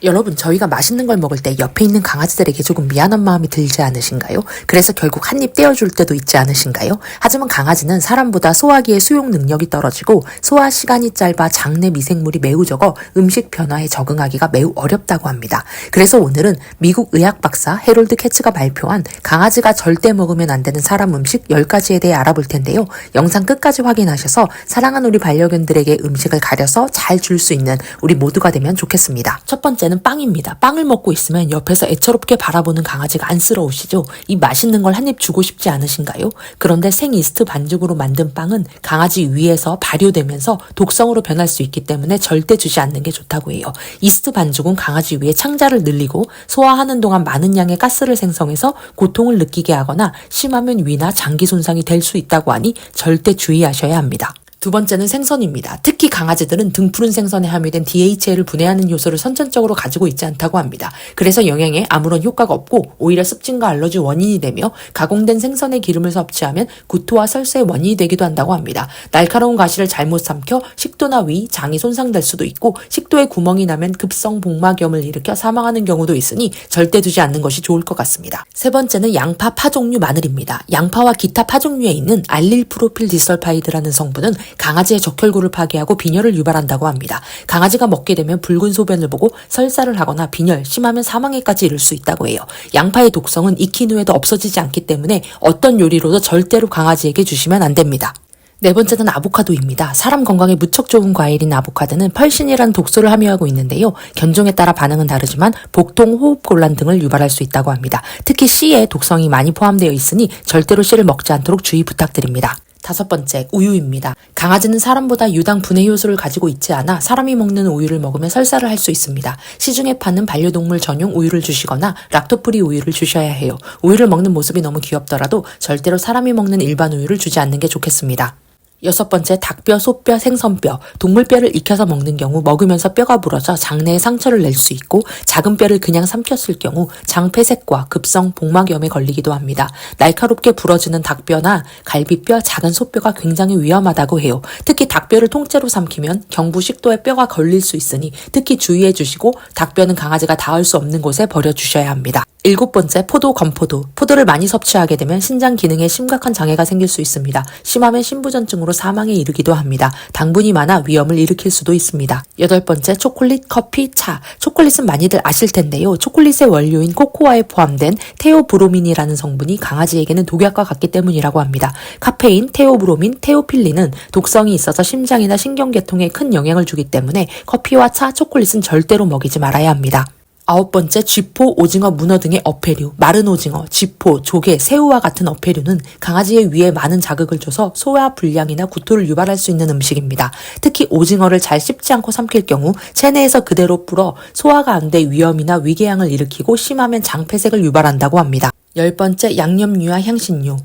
여러분, 저희가 맛있는 걸 먹을 때 옆에 있는 강아지들에게 조금 미안한 마음이 들지 않으신가요? 그래서 결국 한 입 떼어줄 때도 있지 않으신가요? 하지만 강아지는 사람보다 소화기의 수용 능력이 떨어지고 소화 시간이 짧아 장내 미생물이 매우 적어 음식 변화에 적응하기가 매우 어렵다고 합니다. 그래서 오늘은 미국 의학 박사 해롤드 캐츠가 발표한 강아지가 절대 먹으면 안 되는 사람 음식 10가지에 대해 알아볼 텐데요. 영상 끝까지 확인하셔서 사랑하는 우리 반려견들에게 음식을 가려서 잘 줄 수 있는 우리 모두가 되면 좋겠습니다. 첫 번째는 빵입니다. 빵을 먹고 있으면 옆에서 애처롭게 바라보는 강아지가 안쓰러우시죠? 이 맛있는 걸 한 입 주고 싶지 않으신가요? 그런데 생이스트 반죽으로 만든 빵은 강아지 위에서 발효되면서 독성으로 변할 수 있기 때문에 절대 주지 않는 게 좋다고 해요. 이스트 반죽은 강아지 위에 창자를 늘리고 소화하는 동안 많은 양의 가스를 생성해서 고통을 느끼게 하거나 심하면 위나 장기 손상이 될 수 있다고 하니 절대 주의하셔야 합니다. 두 번째는 생선입니다. 특히 강아지들은 등푸른 생선에 함유된 DHA를 분해하는 요소를 선천적으로 가지고 있지 않다고 합니다. 그래서 영양에 아무런 효과가 없고 오히려 습진과 알러지 원인이 되며 가공된 생선의 기름을 섭취하면 구토와 설사의 원인이 되기도 한다고 합니다. 날카로운 가시를 잘못 삼켜 식도나 위, 장이 손상될 수도 있고 식도에 구멍이 나면 급성 복막염을 일으켜 사망하는 경우도 있으니 절대 두지 않는 것이 좋을 것 같습니다. 세 번째는 양파, 파 종류 마늘입니다. 양파와 기타 파 종류에 있는 알릴프로필 디설파이드라는 성분은 강아지의 적혈구를 파괴하고 빈혈을 유발한다고 합니다. 강아지가 먹게 되면 붉은 소변을 보고 설사를 하거나 빈혈, 심하면 사망에까지 이를 수 있다고 해요. 양파의 독성은 익힌 후에도 없어지지 않기 때문에 어떤 요리로도 절대로 강아지에게 주시면 안 됩니다. 네 번째는 아보카도입니다. 사람 건강에 무척 좋은 과일인 아보카도는 펄신이라는 독소를 함유하고 있는데요. 견종에 따라 반응은 다르지만 복통, 호흡곤란 등을 유발할 수 있다고 합니다. 특히 씨에 독성이 많이 포함되어 있으니 절대로 씨를 먹지 않도록 주의 부탁드립니다. 다섯 번째, 우유입니다. 강아지는 사람보다 유당 분해 효소를 가지고 있지 않아 사람이 먹는 우유를 먹으면 설사를 할 수 있습니다. 시중에 파는 반려동물 전용 우유를 주시거나 락토프리 우유를 주셔야 해요. 우유를 먹는 모습이 너무 귀엽더라도 절대로 사람이 먹는 일반 우유를 주지 않는 게 좋겠습니다. 여섯 번째, 닭뼈, 소뼈, 생선뼈, 동물뼈를 익혀서 먹는 경우 먹으면서 뼈가 부러져 장내에 상처를 낼 수 있고 작은 뼈를 그냥 삼켰을 경우 장폐색과 급성 복막염에 걸리기도 합니다. 날카롭게 부러지는 닭뼈나 갈비뼈, 작은 소뼈가 굉장히 위험하다고 해요. 특히 닭뼈를 통째로 삼키면 경부 식도에 뼈가 걸릴 수 있으니 특히 주의해 주시고 닭뼈는 강아지가 닿을 수 없는 곳에 버려주셔야 합니다. 일곱 번째, 포도, 건포도. 포도를 많이 섭취하게 되면 신장 기능에 심각한 장애가 생길 수 있습니다. 심하면 신부전증으로 사망에 이르기도 합니다. 당분이 많아 위험을 일으킬 수도 있습니다. 여덟 번째, 초콜릿, 커피, 차. 초콜릿은 많이들 아실 텐데요. 초콜릿의 원료인 코코아에 포함된 테오브로민이라는 성분이 강아지에게는 독약과 같기 때문이라고 합니다. 카페인, 테오브로민, 테오필린은 독성이 있어서 심장이나 신경계통에 큰 영향을 주기 때문에 커피와 차, 초콜릿은 절대로 먹이지 말아야 합니다. 아홉 번째, 쥐포, 오징어, 문어 등의 어패류, 마른 오징어, 쥐포, 조개, 새우와 같은 어패류는 강아지의 위에 많은 자극을 줘서 소화 불량이나 구토를 유발할 수 있는 음식입니다. 특히 오징어를 잘 씹지 않고 삼킬 경우 체내에서 그대로 불어 소화가 안 돼 위염이나 위궤양을 일으키고 심하면 장폐색을 유발한다고 합니다. 열 번째, 양념류와 향신료.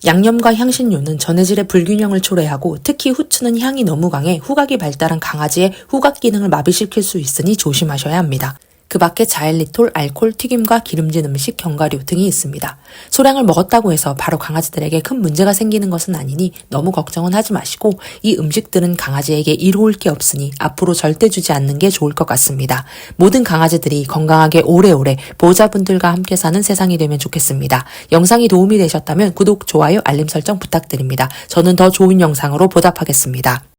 양념과 향신료는 전해질의 불균형을 초래하고 특히 후추는 향이 너무 강해 후각이 발달한 강아지의 후각 기능을 마비시킬 수 있으니 조심하셔야 합니다. 그 밖에 자일리톨, 알코올, 튀김과 기름진 음식, 견과류 등이 있습니다. 소량을 먹었다고 해서 바로 강아지들에게 큰 문제가 생기는 것은 아니니 너무 걱정은 하지 마시고 이 음식들은 강아지에게 이로울 게 없으니 앞으로 절대 주지 않는 게 좋을 것 같습니다. 모든 강아지들이 건강하게 오래오래 보호자분들과 함께 사는 세상이 되면 좋겠습니다. 영상이 도움이 되셨다면 구독, 좋아요, 알림 설정 부탁드립니다. 저는 더 좋은 영상으로 보답하겠습니다.